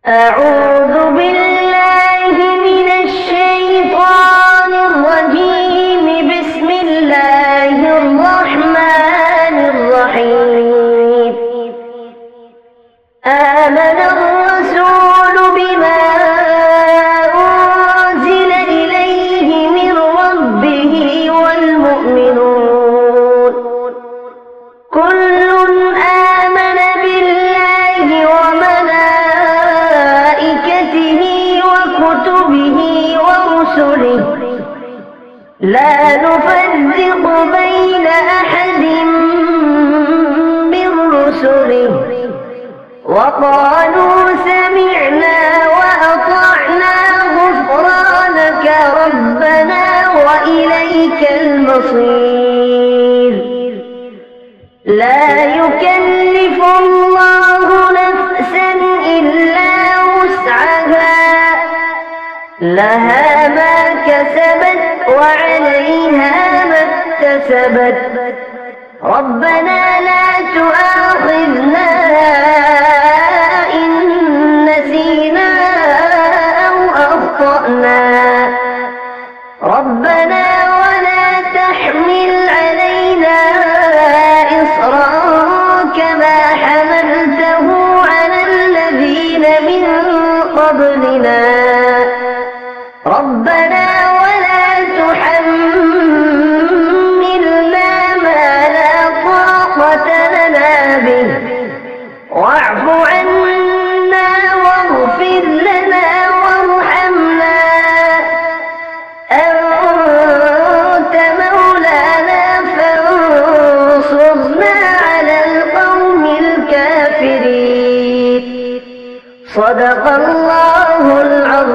أعوذ بالله من الشيطان الرجيم. بسم الله الرحمن الرحيم. آمن الرسول بما أنزل إليه من ربه والمؤمنون كل آمن بالله وملائكته وكتبه ورسله لا نفرق بين أحد من رسله وقالوا سمعنا وأطعنا غفرانك ربنا وإليك المصير. لا يكلف الله نفسا إلا وسعها لها ما كسبت وعليها ما اكتسبت. ربنا لا تؤاخذنا إن نسينا أو أخطأنا. ربنا ولا تحمل علينا إصرا كما حملته على الذين من قبلنا. ربنا ولا تحملنا ما لا طاقة لنا به واعف عنا واغفر لنا وارحمنا أنت مولانا فانصرنا على القوم الكافرين. صدق الله العظيم.